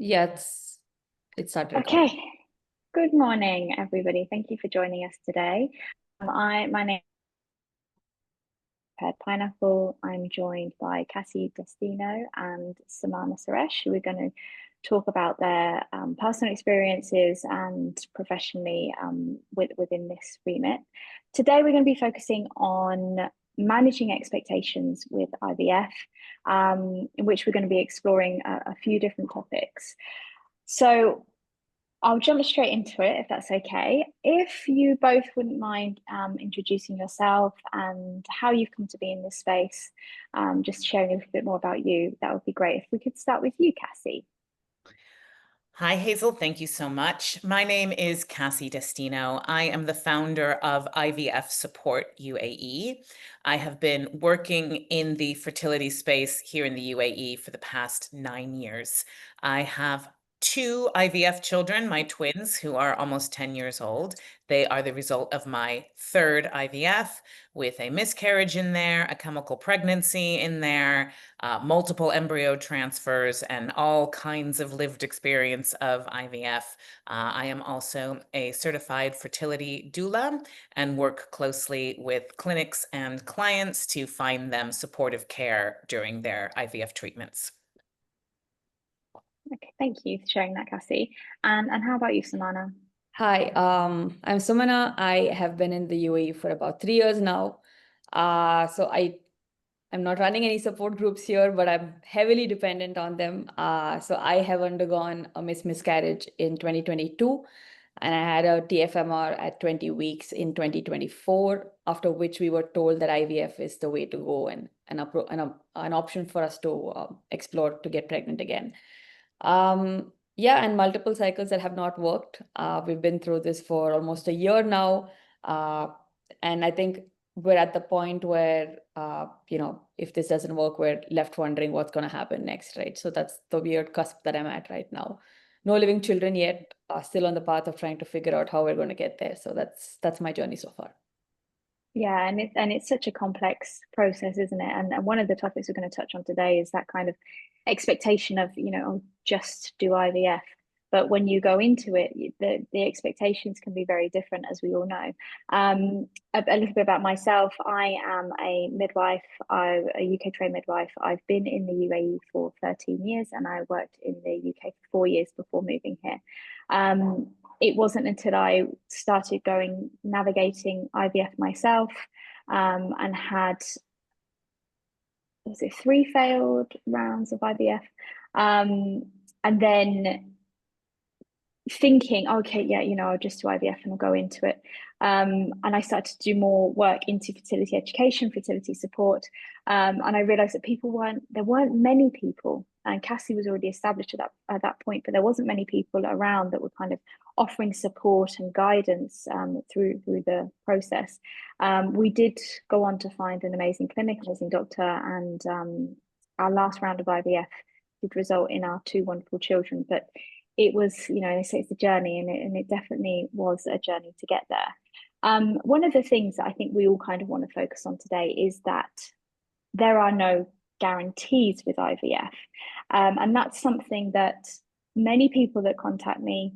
Yeah, it started recording. Okay. Good morning, everybody. Thank you for joining us today. My name is Ped Pineapple. I'm joined by Cassie Destino and Samana Suresh, who are going to talk about their personal experiences and professionally within this remit. Today, we're going to be focusing on managing expectations with IVF, in which we're going to be exploring a few different topics. So I'll jump straight into it if that's okay. If you both wouldn't mind introducing yourself and how you've come to be in this space, just sharing a little bit more about you, that would be great. If we could start with you, Cassie. Hi, Hazel. Thank you so much. My name is Cassie Destino. I am the founder of IVF Support UAE. I have been working in the fertility space here in the UAE for the past 9 years. I have two IVF children, my twins, who are almost 10 years old. They are the result of my third IVF with a miscarriage in there, a chemical pregnancy in there, multiple embryo transfers, and all kinds of lived experience of IVF. I am also a certified fertility doula and work closely with clinics and clients to find them supportive care during their IVF treatments. Okay, thank you for sharing that, Cassie. And how about you, Samana? Hi, I'm Sumana. I have been in the UAE for about 3 years now. I'm not running any support groups here, but I'm heavily dependent on them. So I have undergone a miscarriage in 2022, and I had a TFMR at 20 weeks in 2024, after which we were told that IVF is the way to go and an option for us to explore to get pregnant again. Yeah, and multiple cycles that have not worked. We've been through this for almost a year now. And I think we're at the point where, if this doesn't work, we're left wondering what's going to happen next, right? So that's the weird cusp that I'm at right now. No living children yet, still on the path of trying to figure out how we're going to get there. So that's my journey so far. Yeah, and it's such a complex process, isn't it? And one of the topics we're going to touch on today is that kind of expectation of, oh, just do IVF. But when you go into it, the expectations can be very different, as we all know. A little bit about myself. I am a midwife, a UK trained midwife. I've been in the UAE for 13 years, and I worked in the UK for 4 years before moving here. It wasn't until I started navigating IVF myself, and had, was it 3 failed rounds of IVF, and then thinking, okay, yeah, I'll just do IVF and I'll go into it. And I started to do more work into fertility education, fertility support. And I realized that there weren't many people, and Cassie was already established at that point, but there wasn't many people around that were kind of offering support and guidance through the process. We did go on to find an amazing clinic, amazing doctor, and our last round of IVF did result in our two wonderful children. But it was, they say it's a journey, and it definitely was a journey to get there. One of the things that I think we all kind of want to focus on today is that there are no guarantees with IVF. And that's something that many people that contact me,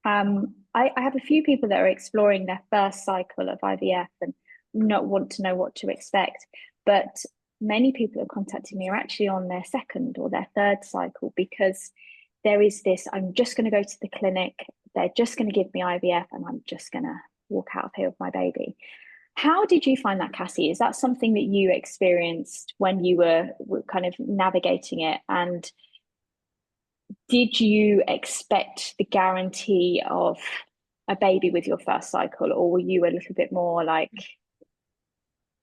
I have a few people that are exploring their first cycle of IVF and not want to know what to expect. But many people that are contacting me are actually on their second or their third cycle, because there is this, I'm just going to go to the clinic, they're just going to give me IVF, and I'm just going to walk out of here with my baby. How did you find that, Cassie? Is that something that you experienced when you were kind of navigating it? And did you expect the guarantee of a baby with your first cycle, or were you a little bit more like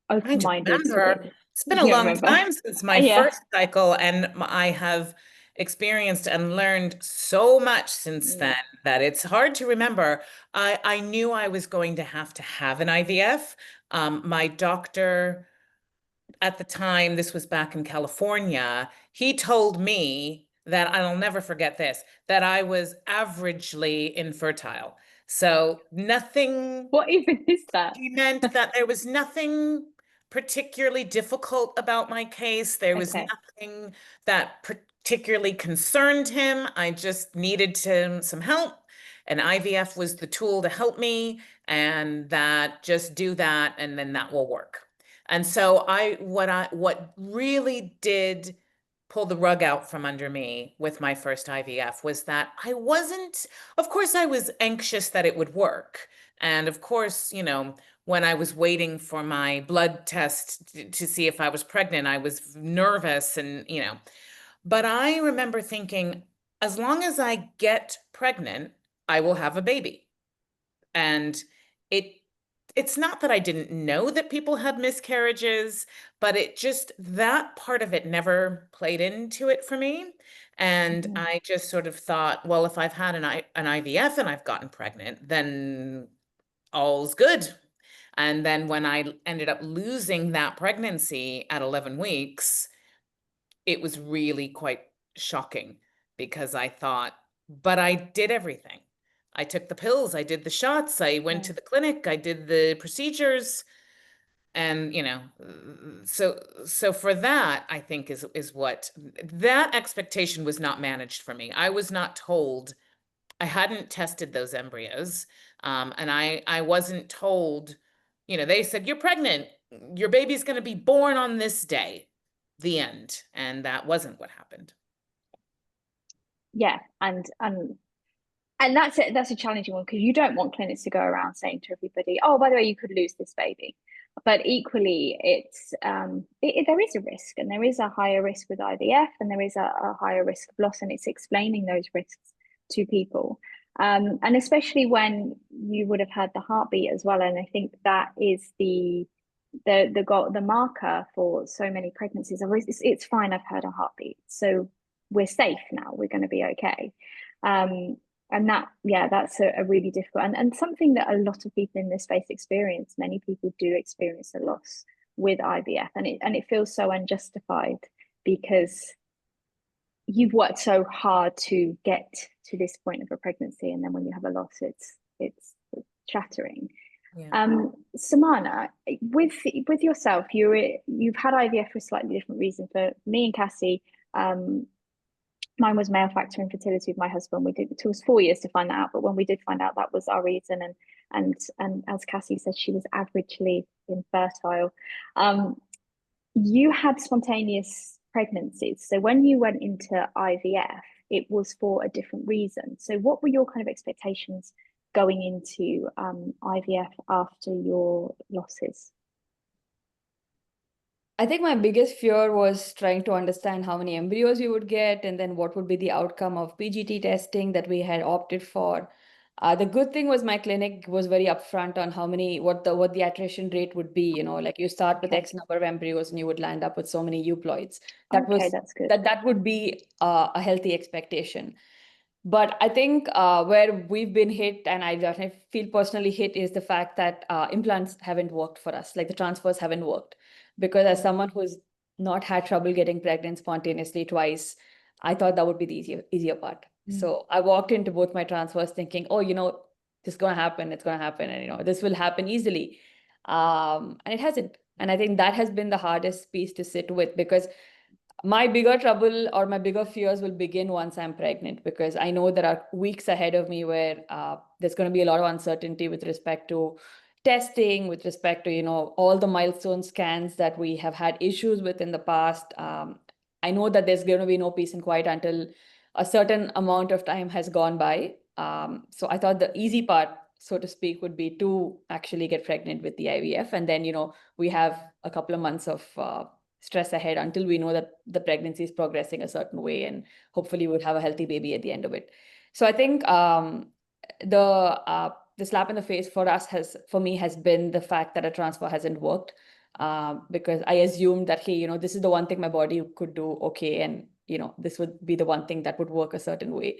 I don't open-minded sort of? remember. It's been a You don't long remember? time since my Yeah. first cycle, and I have experienced and learned so much since then Mm. that it's hard to remember. I knew I was going to have an IVF. My doctor at the time, this was back in California, he told me that, I'll never forget this, that I was averagely infertile. So nothing. What even is that? He meant that there was nothing particularly difficult about my case. There was Okay. nothing that particularly concerned him. I just needed some help, and IVF was the tool to help me, and that just do that, and then that will work. And so what really did pull the rug out from under me with my first IVF was that I wasn't, of course, I was anxious that it would work. And of course, you know, when I was waiting for my blood test to see if I was pregnant, I was nervous and, you know, but I remember thinking, as long as I get pregnant, I will have a baby. And it it's not that I didn't know that people had miscarriages, but it just, that part of it never played into it for me. And Mhm. I just sort of thought, well, if I've had an IVF and I've gotten pregnant, then all's good. And then when I ended up losing that pregnancy at 11 weeks, it was really quite shocking because I thought, but I did everything. I took the pills, I did the shots, I went to the clinic, I did the procedures, and you know, so for that, I think is what that expectation was not managed for me. I was not told, I hadn't tested those embryos, and I wasn't told, you know, they said you're pregnant, your baby's going to be born on this day, the end, and that wasn't what happened. Yeah, and that's a challenging one because you don't want clinics to go around saying to everybody, oh, by the way, you could lose this baby. But equally, there is a risk, and there is a higher risk with IVF, and there is a higher risk of loss, and it's explaining those risks to people. And especially when you would have had the heartbeat as well. And I think that is the marker for so many pregnancies. It's fine, I've heard a heartbeat, so we're safe now, we're going to be okay. And that's a really difficult and something that a lot of people in this space experience. Many people do experience a loss with IVF, and it feels so unjustified because you've worked so hard to get to this point of a pregnancy, and then when you have a loss, it's shattering. Yeah. Samana, with yourself, you've had IVF for a slightly different reason. For me and Cassie, mine was male factor infertility with my husband. It took us 4 years to find that out, but when we did find out, that was our reason. And as Cassie said, she was averagely infertile. You had spontaneous pregnancies, so when you went into IVF, it was for a different reason. So what were your kind of expectations going into IVF after your losses? I think my biggest fear was trying to understand how many embryos we would get and then what would be the outcome of PGT testing that we had opted for. The good thing was my clinic was very upfront on what the attrition rate would be. You know, like you start with X number of embryos and you would land up with so many euploids. That's good. That would be a healthy expectation. But I think where we've been hit, and I definitely feel personally hit, is the fact that implants haven't worked for us. Like the transfers haven't worked. Because as someone who's not had trouble getting pregnant spontaneously twice, I thought that would be the easier part. So I walked into both my transfers thinking, oh, you know, this is going to happen. It's going to happen. And, you know, this will happen easily. And it hasn't. And I think that has been the hardest piece to sit with, because my bigger trouble or my bigger fears will begin once I'm pregnant, because I know there are weeks ahead of me where there's going to be a lot of uncertainty with respect to testing, with respect to, you know, all the milestone scans that we have had issues with in the past. I know that there's going to be no peace and quiet until a certain amount of time has gone by. So I thought the easy part, so to speak, would be to actually get pregnant with the IVF. And then, you know, we have a couple of months of stress ahead until we know that the pregnancy is progressing a certain way, and hopefully we'll have a healthy baby at the end of it. So I think the slap in the face for me has been the fact that a transfer hasn't worked, because I assumed that, hey, you know, this is the one thing my body could do okay, and you know, this would be the one thing that would work a certain way.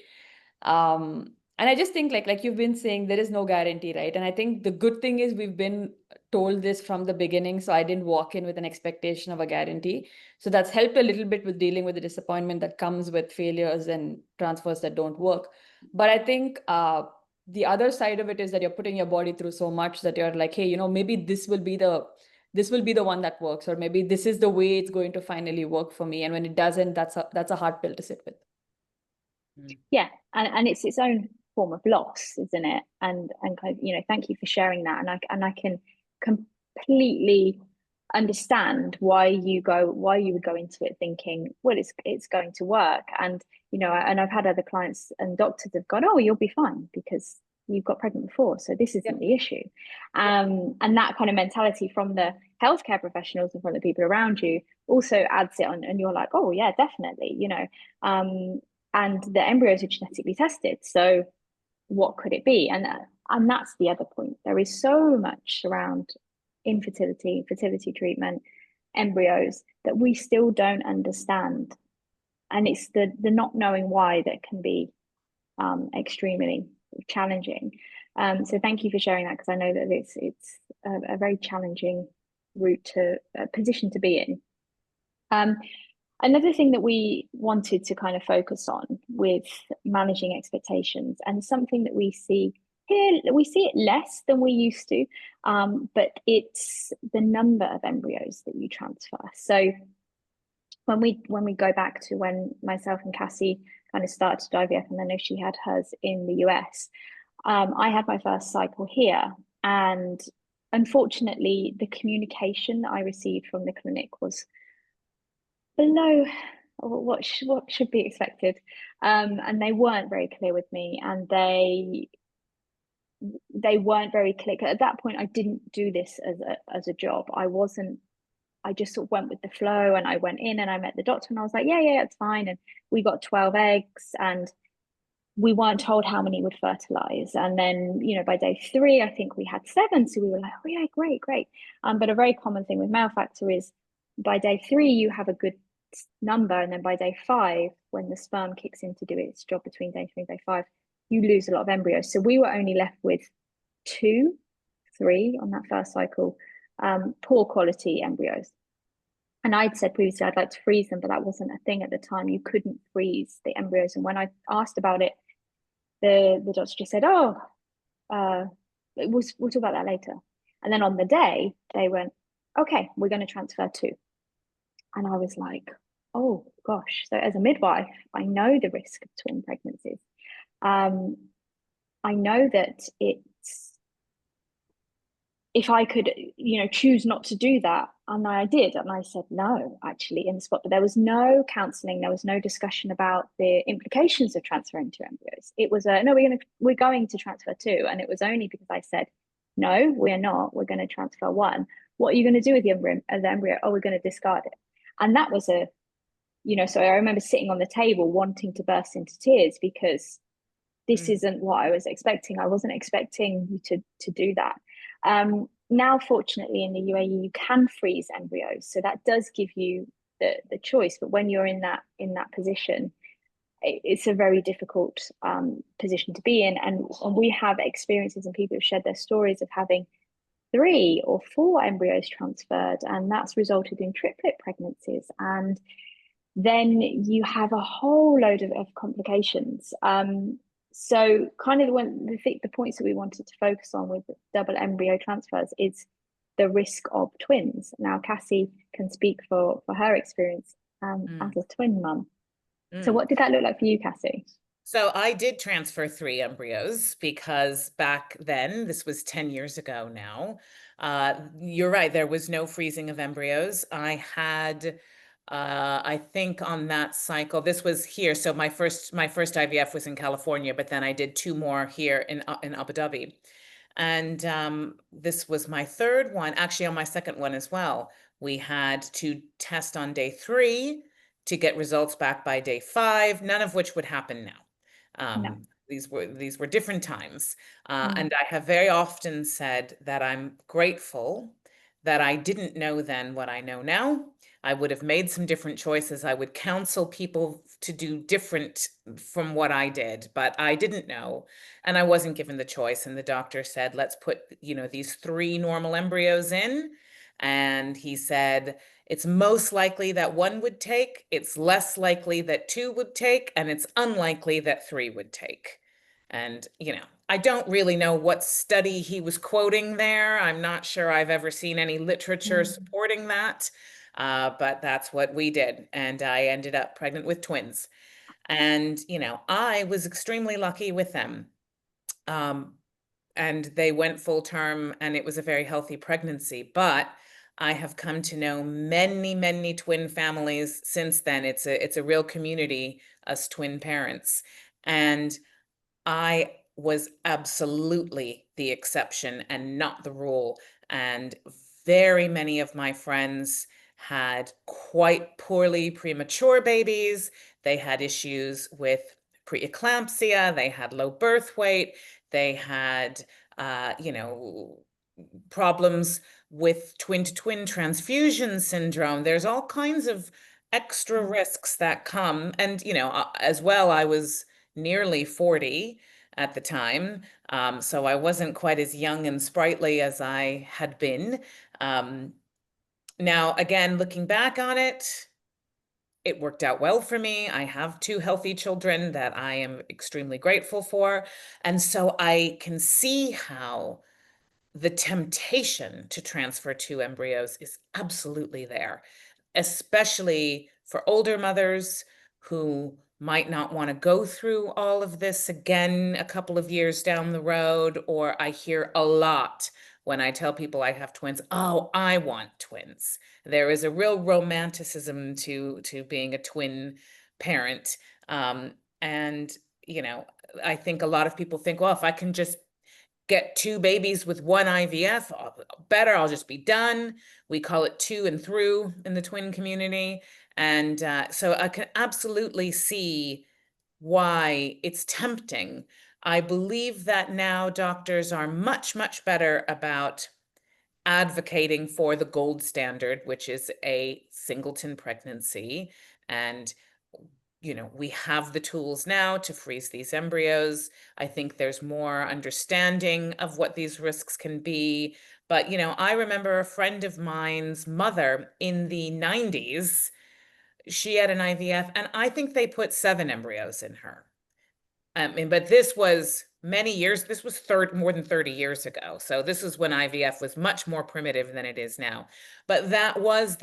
And I just think, like you've been saying, there is no guarantee, right? And I think the good thing is we've been told this from the beginning, so I didn't walk in with an expectation of a guarantee. So that's helped a little bit with dealing with the disappointment that comes with failures and transfers that don't work. But I think the other side of it is that you're putting your body through so much that you're like, hey, you know, maybe this will be the this will be the one that works, or maybe this is the way it's going to finally work for me. And when it doesn't, that's a hard pill to sit with. Yeah, and it's its own form of loss, isn't it? And kind of, you know, thank you for sharing that. And I can completely understand why you would go into it thinking, well, it's going to work. And you know, and I've had other clients and doctors have gone, oh, you'll be fine because you've got pregnant before, so this isn't the issue. And that kind of mentality from the healthcare professionals and from the people around you also adds it on, and you're like, oh yeah, definitely, you know. And the embryos are genetically tested, so what could it be? And that's the other point. There is so much around infertility, fertility treatment, embryos that we still don't understand, and it's the not knowing why that can be extremely challenging. So thank you for sharing that, because I know that it's a very challenging route to position to be in. Another thing that we wanted to kind of focus on with managing expectations, and something that we see here, we see it less than we used to, but it's the number of embryos that you transfer. So when we go back to when myself and Cassie kind of started IVF, and I know she had hers in the US, I had my first cycle here, and unfortunately, the communication that I received from the clinic was below what should be expected, and they weren't very clear with me, and they weren't very clear. At that point, I didn't do this as a job. I just sort of went with the flow, and I went in and I met the doctor, and I was like, yeah, it's fine. And we got 12 eggs, and we weren't told how many would fertilize. And then, you know, by day 3, I think we had 7. So we were like, oh yeah, great. But a very common thing with male factor is by day 3, you have a good number. And then by day 5, when the sperm kicks in to do its job between day 3 and day 5, you lose a lot of embryos. So we were only left with 2, 3 on that first cycle, poor quality embryos. And I'd said previously I'd like to freeze them, but that wasn't a thing at the time. You couldn't freeze the embryos. And when I asked about it, the doctor just said, oh, we'll talk about that later. And then on the day, they went, okay, we're going to transfer 2. And I was like, oh gosh. So as a midwife, I know the risk of twin pregnancies. I know that if I could, you know, choose not to do that, and I did, and I said no, actually, in the spot. But there was no counselling, there was no discussion about the implications of transferring 2 embryos. It was no, we're going to transfer 2, and it was only because I said no, we're not. We're going to transfer 1. What are you going to do with the embryo? Oh, we're going to discard it. And that was you know, so I remember sitting on the table wanting to burst into tears, because this isn't what I was expecting. I wasn't expecting you to do that. Now, fortunately, in the UAE, you can freeze embryos, so that does give you the choice. But when you're in that position, it's a very difficult position to be in. And we have experiences, and people have shared their stories of having 3 or 4 embryos transferred, and that's resulted in triplet pregnancies. And then you have a whole load of complications. So kind of the points that we wanted to focus on with double embryo transfers is the risk of twins. Now, Cassie can speak for her experience as a twin mum. So what did that look like for you, Cassie? So I did transfer 3 embryos, because back then, this was 10 years ago now, you're right, there was no freezing of embryos. I had I think on that cycle, this was here. So my first IVF was in California, but then I did 2 more here in Abu Dhabi. And this was my 3rd one. Actually, on my 2nd one as well, we had to test on day 3 to get results back by day 5, none of which would happen now. No. These were different times. And I have very often said that I'm grateful that I didn't know then what I know now. I would have made some different choices. I would counsel people to do different from what I did, but I didn't know, and I wasn't given the choice. And the doctor said, let's put, you know, these 3 normal embryos in. And he said, it's most likely that 1 would take, it's less likely that 2 would take, and it's unlikely that 3 would take. And, I don't really know what study he was quoting there. I'm not sure I've ever seen any literature supporting that, but that's what we did. And I ended up pregnant with twins. And, I was extremely lucky with them. And they went full term, and it was a very healthy pregnancy. But I have come to know many, many twin families since then. It's a real community, us twin parents. And I was absolutely the exception and not the rule. And very many of my friends had quite poorly premature babies. They had issues with preeclampsia. They had low birth weight. They had, problems with twin-to-twin transfusion syndrome. There's all kinds of extra risks that come. And, as well, I was nearly 40 at the time. So I wasn't quite as young and sprightly as I had been. Now, again, looking back on it, it worked out well for me. I have 2 healthy children that I am extremely grateful for. And so I can see how the temptation to transfer 2 embryos is absolutely there, especially for older mothers who might not want to go through all of this again a couple of years down the road. Or I hear a lot when I tell people I have twins, oh, I want twins. There is a real romanticism to being a twin parent. And, I think a lot of people think, well, if I can just get 2 babies with 1 IVF, better, I'll just be done. We call it 2 and through in the twin community. And so I can absolutely see why it's tempting. I believe that now doctors are much, much better about advocating for the gold standard, which is a singleton pregnancy. And we have the tools now to freeze these embryos. I think there's more understanding of what these risks can be. But, I remember a friend of mine's mother in the 90s, she had an IVF, and I think they put 7 embryos in her. But this was many years, this was more than 30 years ago. So this is when IVF was much more primitive than it is now. But that was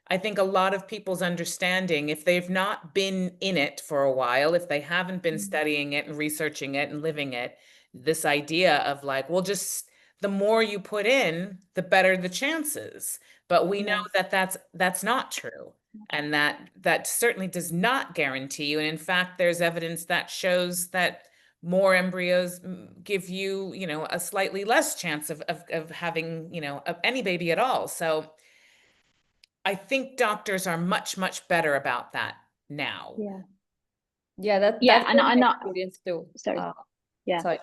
I think a lot of people's understanding, if they've not been in it for a while, if they haven't been studying it and researching it and living it, this idea of like, well, just the more you put in, the better the chances. But we know that that's not true. And that certainly does not guarantee you. And in fact, there's evidence that shows that more embryos give you, a slightly less chance of having, any baby at all. So I think doctors are much, much better about that now. Yeah, that's and been I'm my not experience too. sorry. Yeah. Sorry.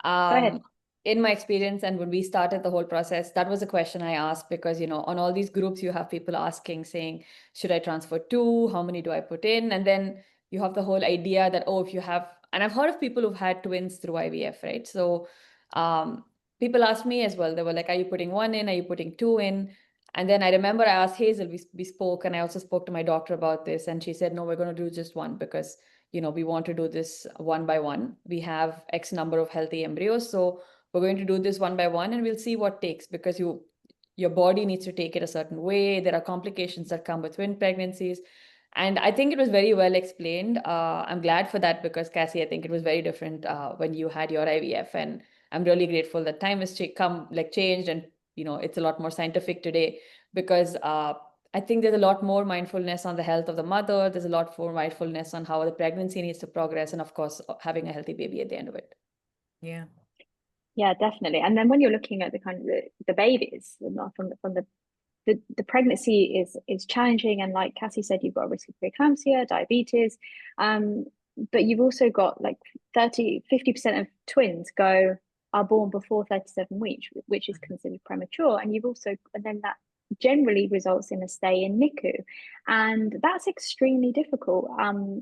Go ahead. In my experience, and when we started the whole process, that was a question I asked because, on all these groups, you have people asking, saying, should I transfer 2? How many do I put in? And then you have the whole idea that, oh, if you have, and I've heard of people who've had twins through IVF, right? So people asked me as well. They were like, are you putting 1 in? Are you putting 2 in? And then I remember I asked Hazel, we spoke, and I also spoke to my doctor about this. And she said, no, we're going to do just 1 because, we want to do this 1 by 1. We have X number of healthy embryos. So we're going to do this 1 by 1 and we'll see what takes, because your body needs to take it a certain way. There are complications that come with twin pregnancies. And I think it was very well explained. I'm glad for that because Cassie, I think it was very different when you had your IVF, and I'm really grateful that time has changed, and it's a lot more scientific today because I think there's a lot more mindfulness on the health of the mother. There's a lot more mindfulness on how the pregnancy needs to progress, and of course, having a healthy baby at the end of it. Yeah. Yeah, definitely. And then when you're looking at the kind of the babies from the pregnancy is challenging, and like Cassie said, you've got a risk of preeclampsia, diabetes, but you've also got like 50% of twins are born before 37 weeks, which is considered premature, and then that generally results in a stay in NICU, and that's extremely difficult.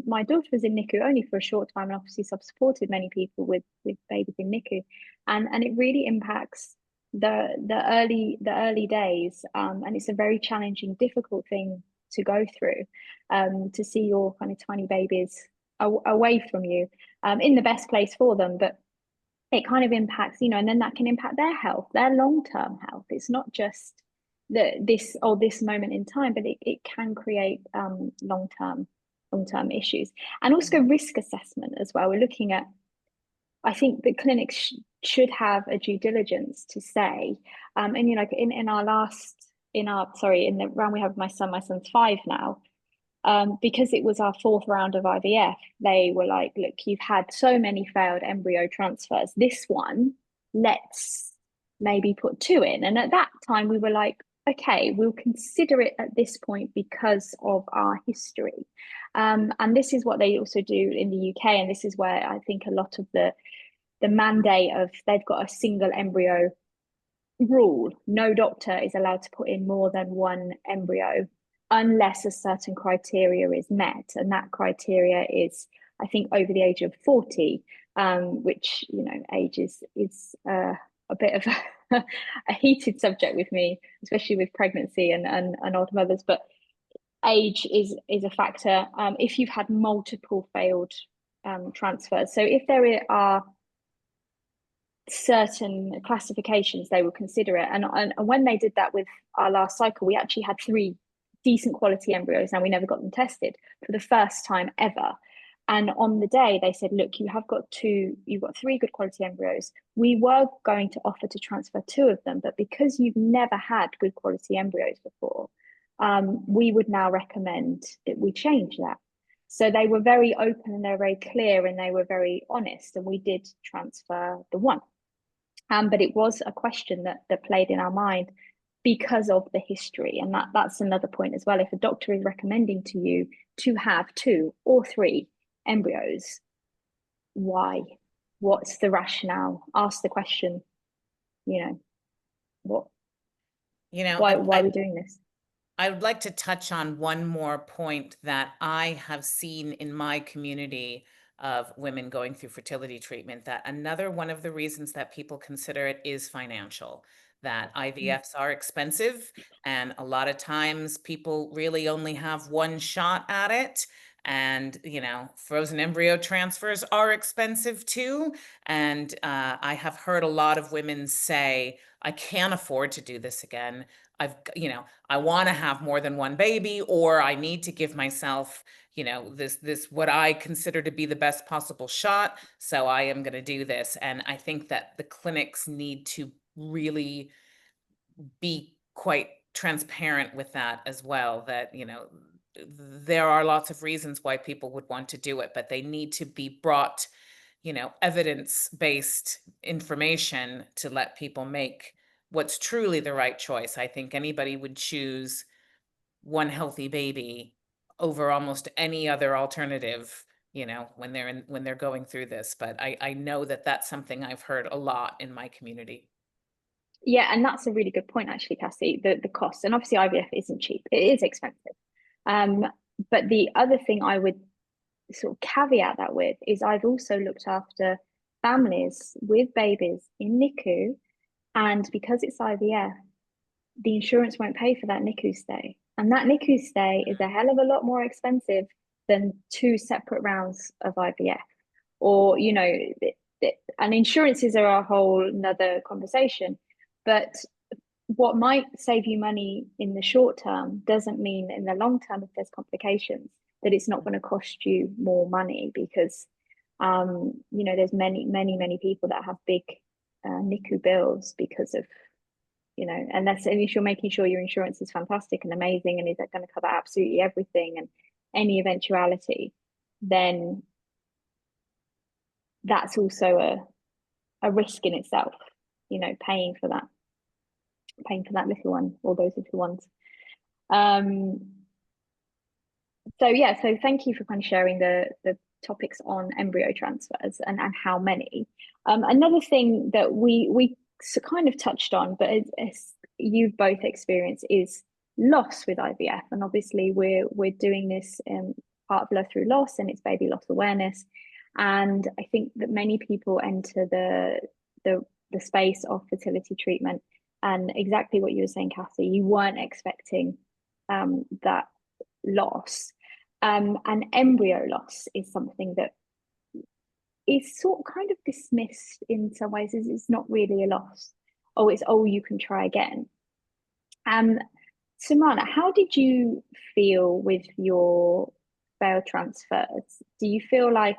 My daughter was in NICU only for a short time, and obviously I've supported many people with babies in NICU, and it really impacts the early days, and it's a very challenging, difficult thing to go through, to see your kind of tiny babies away from you. in the best place for them, but it kind of impacts, you know, and then that can impact their health, their long-term health. It's not just this moment in time, but it can create long-term issues. And also risk assessment as well. We're looking at, I think the clinics should have a due diligence to say, and you know, in the round we have with my son's 5 now, because it was our 4th round of IVF, they were like, look, you've had so many failed embryo transfers. This one, let's maybe put 2 in. And at that time, we were like, okay, we'll consider it at this point because of our history. And this is what they also do in the UK. And this is where I think a lot of the mandate of they've got a single embryo rule. No doctor is allowed to put in more than 1 embryo unless a certain criteria is met. And that criteria is, I think, over the age of 40, which, you know, age is a bit of a heated subject with me, especially with pregnancy and older mothers. But age is a factor if you've had multiple failed transfers. So if there are certain classifications, they will consider it. And when they did that with our last cycle, we actually had 3 decent quality embryos. Now, we never got them tested for the first time ever. And on the day they said, look, you've got 3 good quality embryos. We were going to offer to transfer 2 of them, but because you've never had good quality embryos before, we would now recommend that we change that. So they were very open and they were very clear and they were very honest, and we did transfer the 1. But it was a question that played in our mind because of the history. And that's another point as well. If a doctor is recommending to you to have 2 or 3 embryos, why? What's the rationale? Ask the question, you know, what, You know, why are we doing this? I would like to touch on one more point that I have seen in my community of women going through fertility treatment, that another one of the reasons that people consider it is financial, that IVFs are expensive, and a lot of times people really only have one shot at it. And, you know, frozen embryo transfers are expensive too. And I have heard a lot of women say, I can't afford to do this again. I want to have more than 1 baby, or I need to give myself, you know, this what I consider to be the best possible shot. So I am going to do this. And I think that the clinics need to really be quite transparent with that as well, that, you know, there are lots of reasons why people would want to do it, but they need to be brought, you know, evidence-based information to let people make what's truly the right choice. I think anybody would choose 1 healthy baby over almost any other alternative, you know, when they're going through this. But I know that that's something I've heard a lot in my community. Yeah, and that's a really good point, actually, Cassie, the cost. And obviously IVF isn't cheap, it is expensive. But the other thing I would sort of caveat that with is I've also looked after families with babies in NICU, and because it's IVF, the insurance won't pay for that NICU stay. And that NICU stay is a hell of a lot more expensive than 2 separate rounds of IVF. Or, you know, and insurances are a whole nother conversation. But what might save you money in the short term doesn't mean in the long term, if there's complications, that it's not going to cost you more money, because you know, there's many people that have big NICU bills because of, you know, and if you're making sure your insurance is fantastic and amazing and is going to cover absolutely everything and any eventuality, then that's also a risk in itself, you know, paying for that little one or those little ones. So yeah, so thank you for kind of sharing the topics on embryo transfers and how many. Another thing that we kind of touched on, but as you've both experienced, is loss with IVF. And obviously we're doing this part of Love Through Loss, and it's baby loss awareness. And I think that many people enter the space of fertility treatment, and exactly what you were saying, Cassie, you weren't expecting that loss. And embryo loss is something that is sort of kind of dismissed in some ways as it's not really a loss. Oh, it's, oh, you can try again. Samana, how did you feel with your failed transfers? Do you feel like,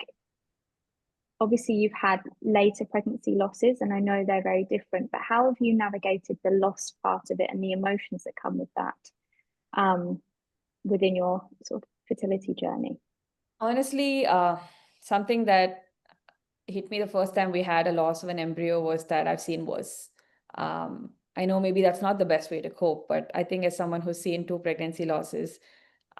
obviously you've had later pregnancy losses and I know they're very different, but how have you navigated the loss part of it and the emotions that come with that within your sort of fertility journey? Honestly, something that hit me the first time we had a loss of an embryo was that I've seen worse. I know maybe that's not the best way to cope, but I think as someone who's seen 2 pregnancy losses,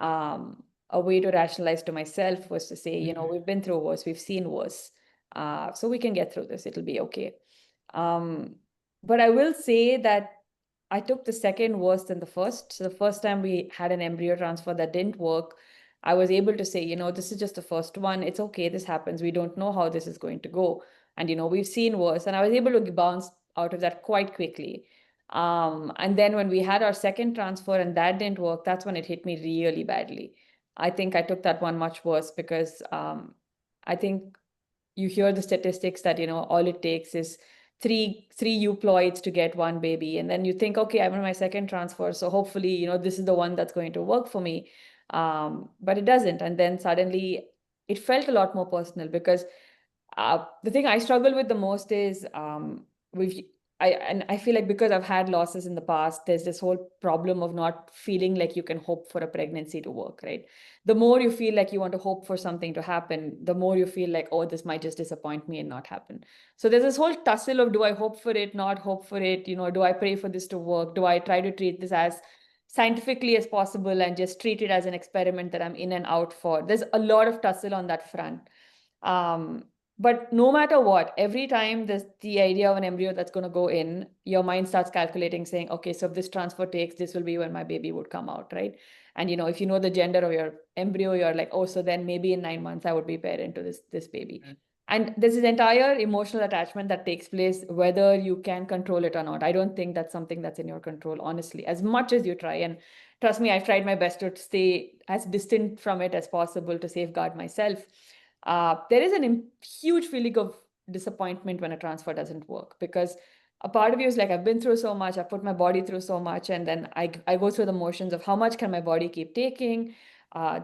a way to rationalize to myself was to say, you know, we've been through worse, we've seen worse, so we can get through this, it'll be okay. But I will say that I took the second worse than the first. So the first time we had an embryo transfer that didn't work, I was able to say, you know, this is just the first one. It's okay. This happens. We don't know how this is going to go. And, you know, we've seen worse. And I was able to bounce out of that quite quickly. And then when we had our second transfer and that didn't work, that's when it hit me really badly. I think I took that one much worse because I think you hear the statistics that, you know, all it takes is three euploids to get one baby. And then you think, okay, I'm on my second transfer. So hopefully, you know, this is the one that's going to work for me. But it doesn't. And then suddenly it felt a lot more personal because the thing I struggle with the most is I feel like because I've had losses in the past, there's this whole problem of not feeling like you can hope for a pregnancy to work, right? The more you feel like you want to hope for something to happen, the more you feel like, oh, this might just disappoint me and not happen. So there's this whole tussle of, do I hope for it, not hope for it? You know, do I pray for this to work? Do I try to treat this as scientifically as possible and just treat it as an experiment that I'm in and out for? There's a lot of tussle on that front. But no matter what, every time there's the idea of an embryo that's going to go in, your mind starts calculating, saying, okay, so if this transfer takes, this will be when my baby would come out, right? And, you know, if you know the gender of your embryo, you're like, oh, so then maybe in 9 months, I would be parent to this baby. And there's this entire emotional attachment that takes place, whether you can control it or not. I don't think that's something that's in your control, honestly, as much as you try. And trust me, I've tried my best to stay as distant from it as possible to safeguard myself. There is a huge feeling of disappointment when a transfer doesn't work, because a part of you is like, I've been through so much, I've put my body through so much, and then I go through the motions of how much can my body keep taking.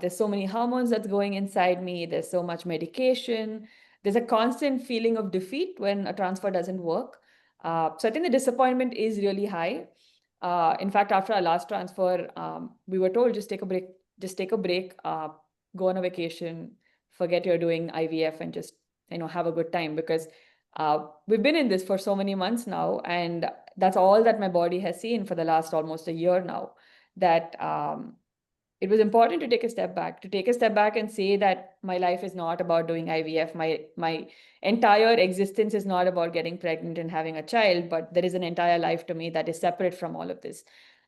There's so many hormones that's going inside me. There's so much medication. There's a constant feeling of defeat when a transfer doesn't work. So I think the disappointment is really high. In fact, after our last transfer, we were told, just take a break, go on a vacation, forget you're doing IVF and just, you know, have a good time, because we've been in this for so many months now, and that's all that my body has seen for the last almost a year now, that it was important to take a step back and say that my life is not about doing IVF. My entire existence is not about getting pregnant and having a child, but there is an entire life to me that is separate from all of this.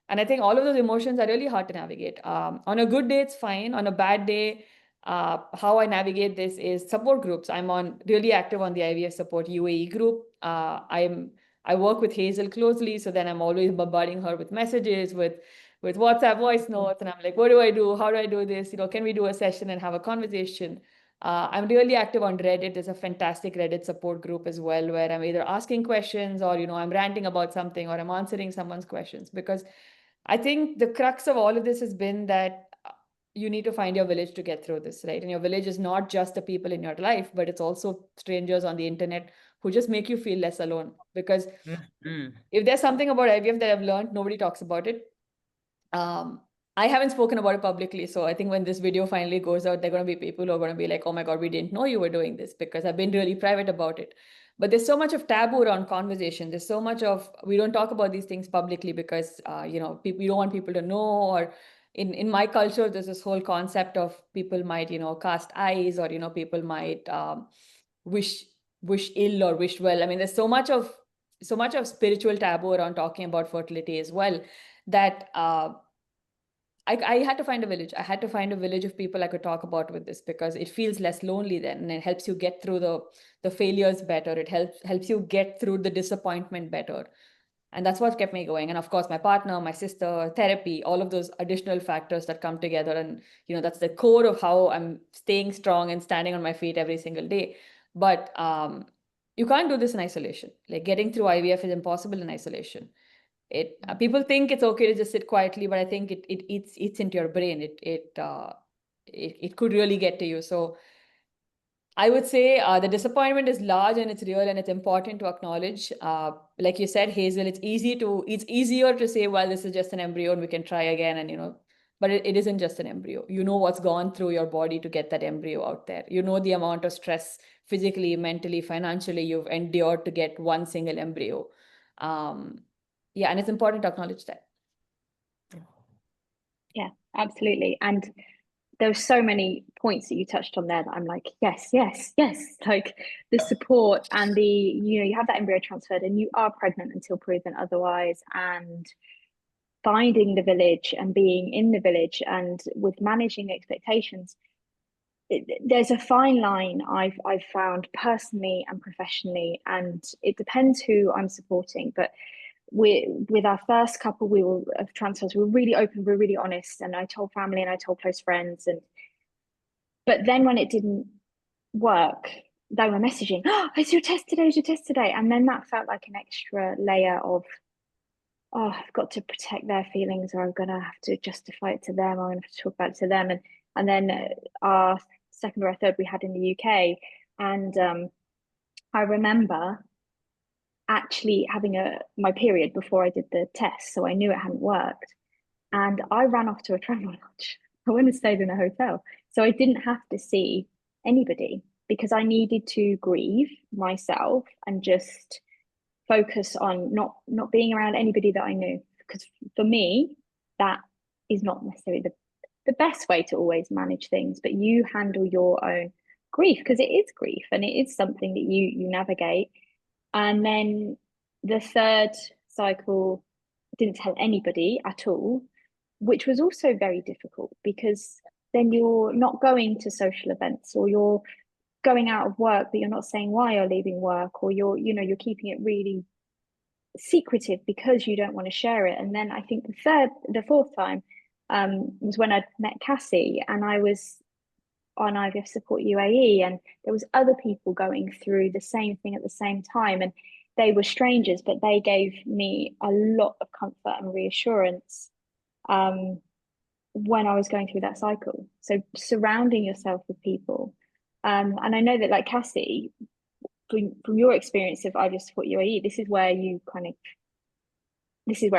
And I think all of those emotions are really hard to navigate. On a good day, it's fine. On a bad day, how I navigate this is support groups. I'm really active on the IVF support UAE group. I work with Hazel closely, so then I'm always bombarding her with messages, with WhatsApp voice notes, and I'm like, what do I do? How do I do this? You know, can we do a session and have a conversation? I'm really active on Reddit. There's a fantastic Reddit support group as well, where I'm either asking questions or, you know, I'm ranting about something or I'm answering someone's questions, because I think the crux of all of this has been that you need to find your village to get through this, right? And your village is not just the people in your life, but it's also strangers on the internet who just make you feel less alone. Because if there's something about IVF that I've learned, nobody talks about it. I haven't spoken about it publicly. So I think when this video finally goes out, there are going to be people who are going to be like, oh my God, we didn't know you were doing this, because I've been really private about it. But there's so much of taboo around conversation. There's so much of, we don't talk about these things publicly because, you know, we don't want people to know, or in my culture, there's this whole concept of people might, you know, cast eyes, or, you know, people might wish ill or wish well. I mean, there's so much of spiritual taboo around talking about fertility as well, that I had to find a village. I had to find a village of people I could talk about with this, because it feels less lonely then, and it helps you get through the failures better. It helps you get through the disappointment better. And that's what kept me going. And of course, my partner, my sister, therapy, all of those additional factors that come together. And, you know, that's the core of how I'm staying strong and standing on my feet every single day. But you can't do this in isolation. Like getting through IVF is impossible in isolation. People think it's okay to just sit quietly, but I think it eats into your brain. It could really get to you. So I would say the disappointment is large and it's real, and it's important to acknowledge. Like you said, Hazel, it's easier to say, well, this is just an embryo and we can try again, and but it isn't just an embryo. You know what's gone through your body to get that embryo out there. You know the amount of stress physically, mentally, financially you've endured to get one single embryo. Yeah, and it's important to acknowledge that. Yeah, absolutely. And there were so many points that you touched on there that I'm like, yes, yes, yes. Like the support and you have that embryo transferred and you are pregnant until proven otherwise, and finding the village and being in the village and with managing expectations. There's a fine line I've found personally and professionally, and it depends who I'm supporting. But with our first couple of transfers, we were really open, we were really honest, and I told family and I told close friends, but then when it didn't work, they were messaging, oh, it's your test today, and then that felt like an extra layer of, oh, I've got to protect their feelings, or I'm gonna have to justify it to them, or I'm gonna have to talk about it to them. And then our second or our third we had in the UK, and I remember actually having my period before I did the test, so I knew it hadn't worked. And I ran off to a travel lodge. I went and stayed in a hotel. So I didn't have to see anybody because I needed to grieve myself and just focus on not being around anybody that I knew. Because for me, that is not necessarily the best way to always manage things, but you handle your own grief, because it is grief and it is something that you navigate. And then the third cycle, didn't tell anybody at all, which was also very difficult because then you're not going to social events, or you're going out of work, but you're not saying why you're leaving work, or you're keeping it really secretive because you don't want to share it. And then I think the fourth time was when I met Cassie, and I was on IVF Support UAE, and there was other people going through the same thing at the same time, and they were strangers, but they gave me a lot of comfort and reassurance when I was going through that cycle. So surrounding yourself with people, and I know that, like Cassie, from your experience of IVF Support UAE, this is where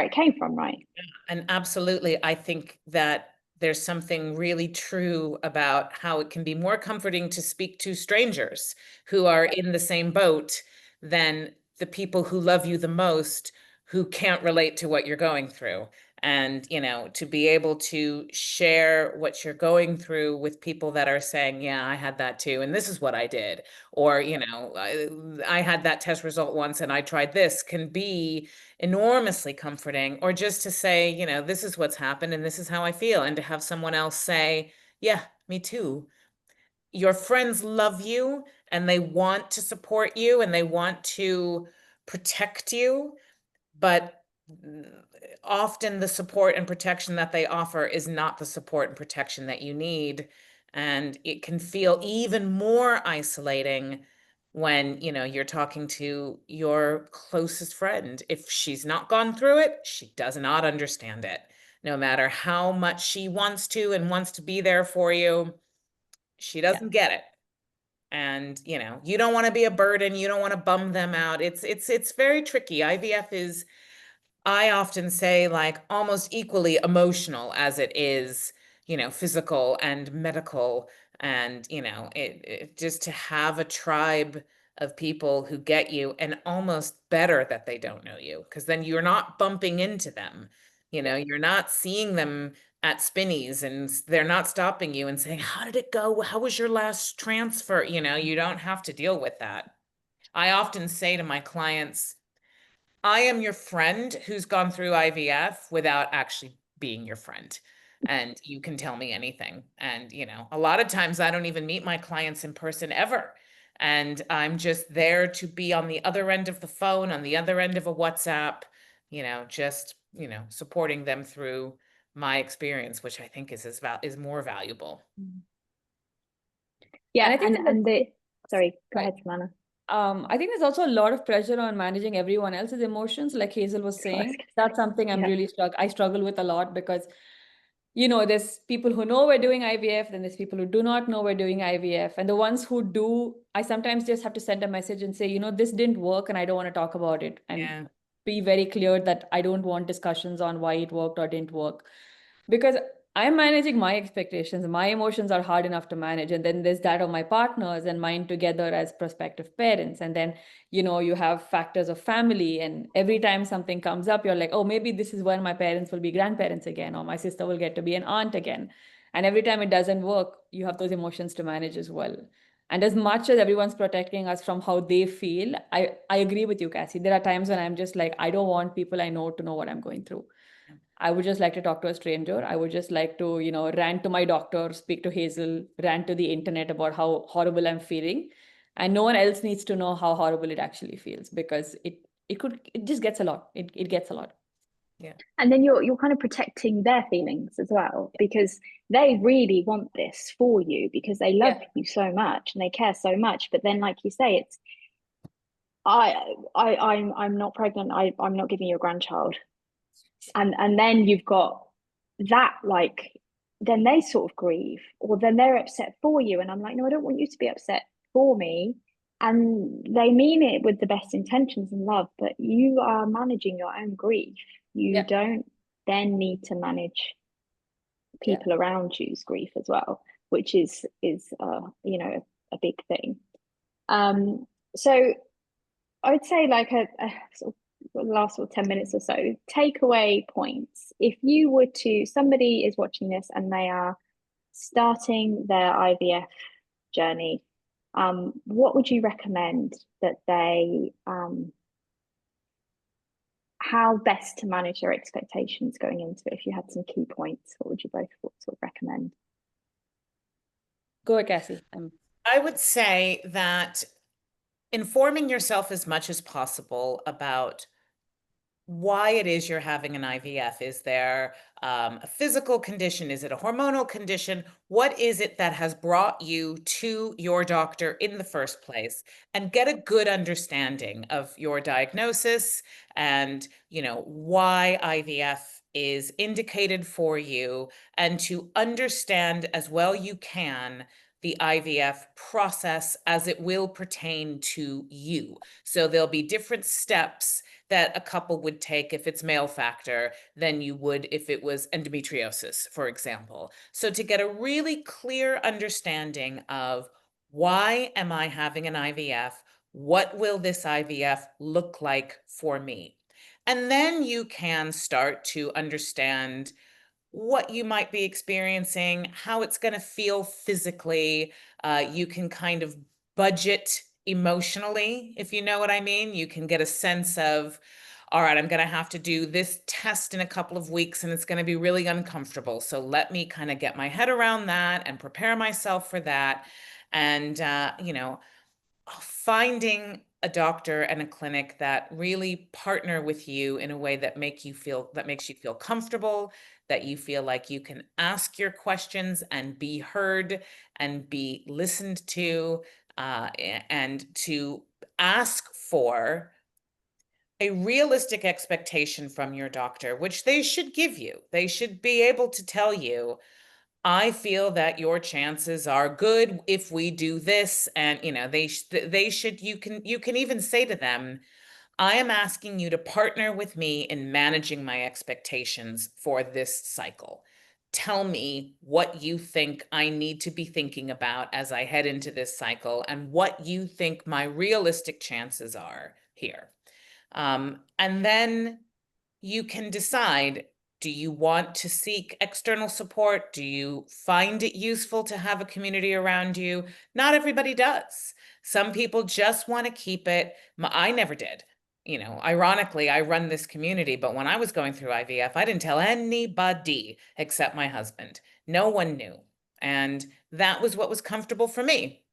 it came from, right? And absolutely, I think that there's something really true about how it can be more comforting to speak to strangers who are in the same boat than the people who love you the most, who can't relate to what you're going through. And, to be able to share what you're going through with people that are saying, yeah, I had that too, and this is what I did. Or, I had that test result once and I tried this, can be enormously comforting. Or just to say, this is what's happened and this is how I feel. And to have someone else say, yeah, me too. Your friends love you and they want to support you and they want to protect you, but often the support and protection that they offer is not the support and protection that you need. And it can feel even more isolating when, you're talking to your closest friend. If she's not gone through it, she does not understand it. No matter how much she wants to and wants to be there for you, she doesn't get it. And, you don't want to be a burden. You don't want to bum them out. It's very tricky. IVF is, I often say, like almost equally emotional as it is, physical and medical. And, it just to have a tribe of people who get you, and almost better that they don't know you, because then you're not bumping into them. You're not seeing them at Spinnies and they're not stopping you and saying, how did it go? How was your last transfer? You don't have to deal with that. I often say to my clients, I am your friend who's gone through IVF without actually being your friend. And you can tell me anything. And, a lot of times I don't even meet my clients in person ever. And I'm just there to be on the other end of the phone, on the other end of a WhatsApp, just, supporting them through my experience, which I think is more valuable. Yeah, and I think Sorry, go Right. ahead, Samana. I think there's also a lot of pressure on managing everyone else's emotions, like Hazel was saying. That's something I'm really I struggle with a lot because, you know, there's people who know we're doing IVF, then there's people who do not know we're doing IVF. And the ones who do, I sometimes just have to send a message and say, you know, this didn't work and I don't want to talk about it. And be very clear that I don't want discussions on why it worked or didn't work. Because I'm managing my expectations. My emotions are hard enough to manage. And then there's that of my partners and mine together as prospective parents. And then, you know, you have factors of family. And every time something comes up, you're like, oh, maybe this is when my parents will be grandparents again, or my sister will get to be an aunt again. And every time it doesn't work, you have those emotions to manage as well. And as much as everyone's protecting us from how they feel, I agree with you, Cassie. There are times when I'm just like, I don't want people I know to know what I'm going through. I would just like to talk to a stranger. I would just like to, you know, rant to my doctor, speak to Hazel, rant to the internet about how horrible I'm feeling. And no one else needs to know how horrible it actually feels, because it just gets a lot. It gets a lot. Yeah. And then you're kind of protecting their feelings as well, because they really want this for you because they love you so much and they care so much. But then, like you say, it's I'm not pregnant. I'm not giving you a grandchild. And then you've got that, like, then they sort of grieve, or then they're upset for you. And I'm like, no, I don't want you to be upset for me. And they mean it with the best intentions and love, but you are managing your own grief. You don't then need to manage people around you's grief as well, which is you know, a big thing. So I would say, like, a sort of last 10 minutes or so, takeaway points. If you were to, somebody is watching this and they are starting their IVF journey, what would you recommend that they, how best to manage their expectations going into it? If you had some key points, what would you both sort of recommend? Go ahead, Cassie. I would say that informing yourself as much as possible about why it is you're having an IVF. Is there a physical condition? Is it a hormonal condition? What is it that has brought you to your doctor in the first place? And get a good understanding of your diagnosis and, you know, why IVF is indicated for you, and to understand as well you can the IVF process as it will pertain to you. So there'll be different steps that a couple would take if it's male factor than you would if it was endometriosis, for example. So to get a really clear understanding of, why am I having an IVF? What will this IVF look like for me? And then you can start to understand what you might be experiencing, how it's going to feel physically. You can kind of budget emotionally, if you know what I mean. You can get a sense of, all right, I'm going to have to do this test in a couple of weeks and it's going to be really uncomfortable. So let me kind of get my head around that and prepare myself for that. And, you know, finding a doctor and a clinic that really partner with you in a way that makes you feel comfortable, that you feel like you can ask your questions and be heard and be listened to, and to ask for a realistic expectation from your doctor, which they should give you. They should be able to tell you, I feel that your chances are good if we do this. And, you know, they should, you can even say to them, I am asking you to partner with me in managing my expectations for this cycle. Tell me what you think I need to be thinking about as I head into this cycle, and what you think my realistic chances are here. And then you can decide, do you want to seek external support? Do you find it useful to have a community around you? Not everybody does. Some people just want to keep it. I never did. You know, ironically, I run this community, but when I was going through IVF, I didn't tell anybody except my husband. No one knew. And that was what was comfortable for me.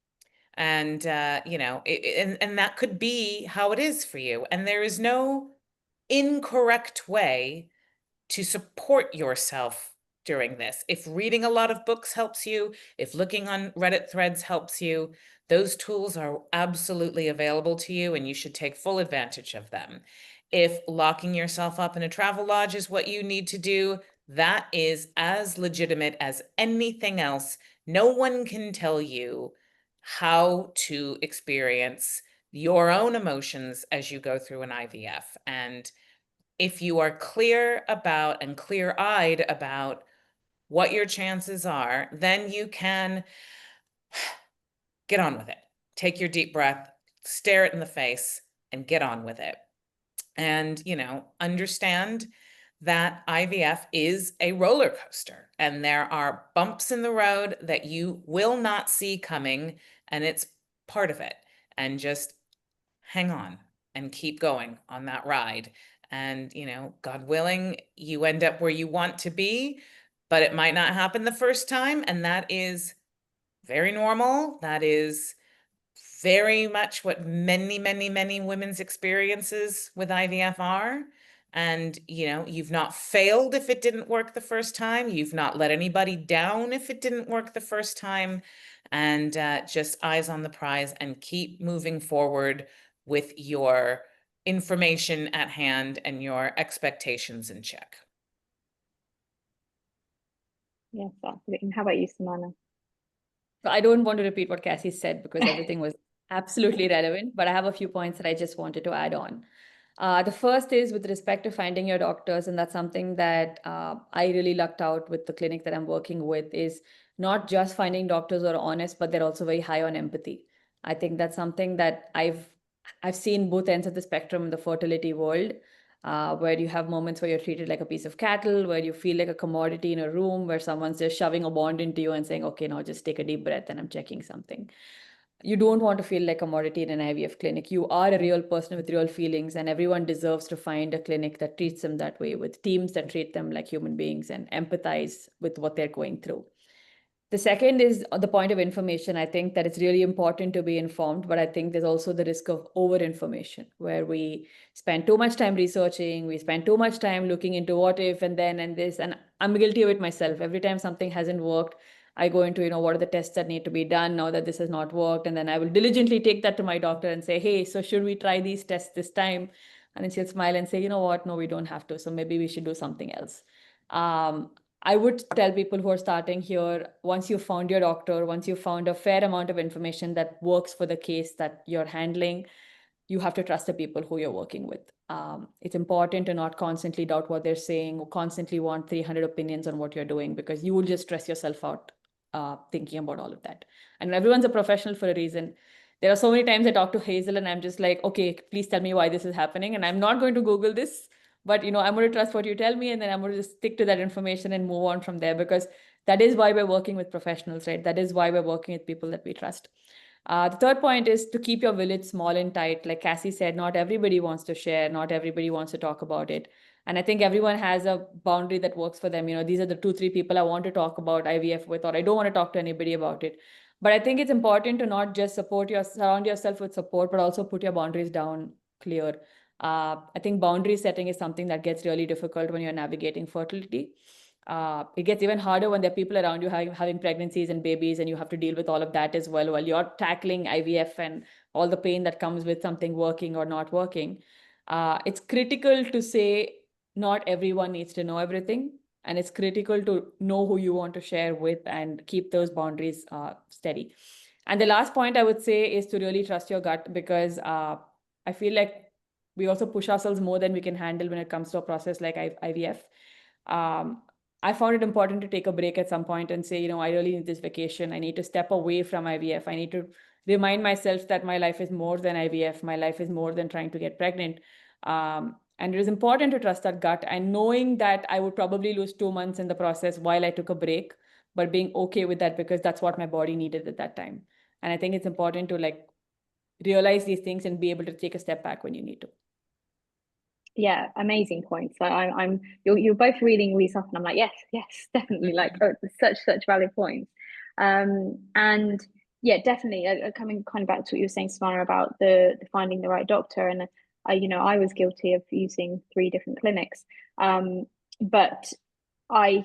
And, you know, and that could be how it is for you. And there is no incorrect way to support yourself during this. If reading a lot of books helps you, if looking on Reddit threads helps you, those tools are absolutely available to you and you should take full advantage of them. If locking yourself up in a travel lodge is what you need to do, that is as legitimate as anything else. No one can tell you how to experience your own emotions as you go through an IVF. And if you are clear about and clear-eyed about what your chances are, then you can get on with it. Take your deep breath, stare it in the face, and get on with it. And, understand that IVF is a roller coaster and there are bumps in the road that you will not see coming, and it's part of it. And just hang on and keep going on that ride. And, God willing, you end up where you want to be, but it might not happen the first time. And that is very normal. That is very much what many, many, many women's experiences with IVF are. And, you've not failed if it didn't work the first time. You've not let anybody down if it didn't work the first time. And just eyes on the prize and keep moving forward with your information at hand and your expectations in check. Yes, absolutely. And how about you, Samana? So I don't want to repeat what Cassie said because everything was absolutely relevant, but I have a few points that I just wanted to add on. The first is with respect to finding your doctors, and that's something that I really lucked out with the clinic that I'm working with, is not just finding doctors who are honest, but they're also very high on empathy. I think that's something that I've seen both ends of the spectrum in the fertility world, where you have moments where you're treated like a piece of cattle, where you feel like a commodity in a room, where someone's just shoving a bond into you and saying, okay, now just take a deep breath and I'm checking something. You don't want to feel like a commodity in an IVF clinic. You are a real person with real feelings, and everyone deserves to find a clinic that treats them that way, with teams that treat them like human beings and empathize with what they're going through. The second is the point of information. I think that it's really important to be informed, but I think there's also the risk of over information, where we spend too much time researching, we spend too much time looking into what if and then and this, and I'm guilty of it myself. Every time something hasn't worked, I go into, what are the tests that need to be done now that this has not worked? And then I will diligently take that to my doctor and say, hey, so should we try these tests this time? And then she'll smile and say, you know what? No, we don't have to. So maybe we should do something else. I would tell people who are starting here, once you've found your doctor, once you've found a fair amount of information that works for the case that you're handling, you have to trust the people who you're working with. It's important to not constantly doubt what they're saying or constantly want 300 opinions on what you're doing, because you will just stress yourself out thinking about all of that. And everyone's a professional for a reason. There are so many times I talk to Hazel and I'm just like, okay, please tell me why this is happening. And I'm not going to Google this, but I'm going to trust what you tell me, and then I'm going to just stick to that information and move on from there, because that is why we're working with professionals, right? That is why we're working with people that we trust. The third point is to keep your village small and tight. Like Cassie said, not everybody wants to share, not everybody wants to talk about it. And I think everyone has a boundary that works for them. These are the 2-3 people I want to talk about IVF with, or I don't want to talk to anybody about it. But I think it's important to not just surround yourself with support, but also put your boundaries down clear. I think boundary setting is something that gets really difficult when you're navigating fertility. It gets even harder when there are people around you having pregnancies and babies, and you have to deal with all of that as well while you're tackling IVF and all the pain that comes with something working or not working. It's critical to say not everyone needs to know everything, and it's critical to know who you want to share with and keep those boundaries steady. And the last point I would say is to really trust your gut, because I feel like we also push ourselves more than we can handle when it comes to a process like IVF. I found it important to take a break at some point and say, I really need this vacation. I need to step away from IVF. I need to remind myself that my life is more than IVF. My life is more than trying to get pregnant. And it is important to trust that gut, and knowing that I would probably lose 2 months in the process while I took a break, but being okay with that because that's what my body needed at that time. And I think it's important to realize these things and be able to take a step back when you need to. Yeah, amazing points. I'm you're both reading these off, and I'm like, yes, definitely. Such valid points. And yeah, definitely. Coming kind of back to what you were saying, Savannah, about the finding the right doctor, and I was guilty of using 3 different clinics. But I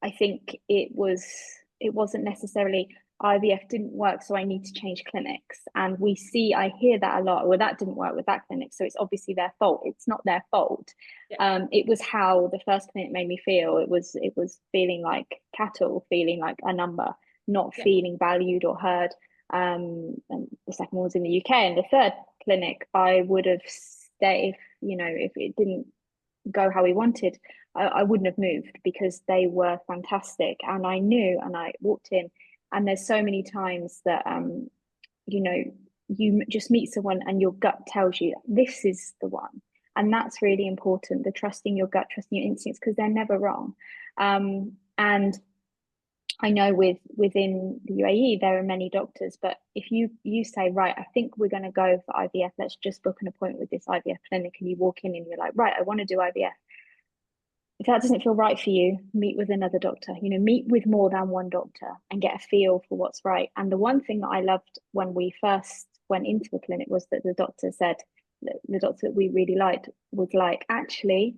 I think it wasn't necessarily IVF didn't work, so I need to change clinics. And I hear that a lot. Well, that didn't work with that clinic, so it's obviously their fault. It's not their fault. Yeah. It was how the first clinic made me feel. It was feeling like cattle, feeling like a number, not Yeah. feeling valued or heard. And the second one was in the UK, and the third clinic I would have stayed if it didn't go how we wanted. I wouldn't have moved, because they were fantastic, and I knew, and I walked in, and there's so many times that you just meet someone and your gut tells you this is the one, and that's really important, the trusting your gut, trusting your instincts, because they're never wrong. And I know within the UAE there are many doctors, but if you say, right, I think we're going to go for IVF, let's just book an appointment with this IVF clinic, and you walk in and you're like, right, I want to do IVF. If that doesn't feel right for you, meet with another doctor. Meet with more than one doctor and get a feel for what's right. And the one thing that I loved when we first went into the clinic was that the doctor said, the doctor that we really liked was like, actually,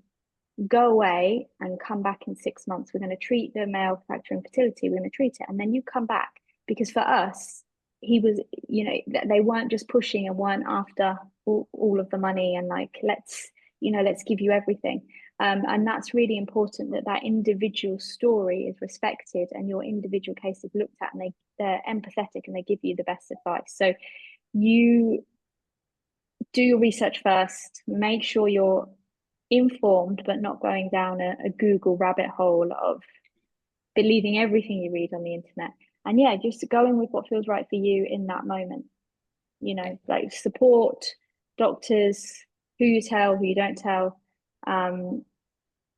go away and come back in 6 months. We're going to treat the male factor infertility. We're going to treat it, and then you come back. Because for us, he was, they weren't just pushing and weren't after all of the money and like, let's give you everything. And that's really important, that individual story is respected and your individual case is looked at, and they're empathetic and they give you the best advice. So you do your research first, make sure you're informed, but not going down a Google rabbit hole of believing everything you read on the internet. And yeah, just going with what feels right for you in that moment. Like support doctors, who you tell, who you don't tell.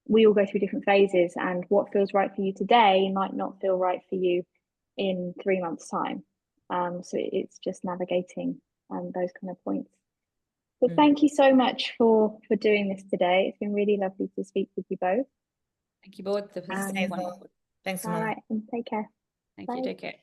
We all go through different phases, and what feels right for you today might not feel right for you in 3 months' time. So it's just navigating those kind of points. But thank you so much for doing this today. It's been really lovely to speak with you both. Thank you both. This was wonderful. Thanks, all right, and take care. Thank Bye. you. Take care.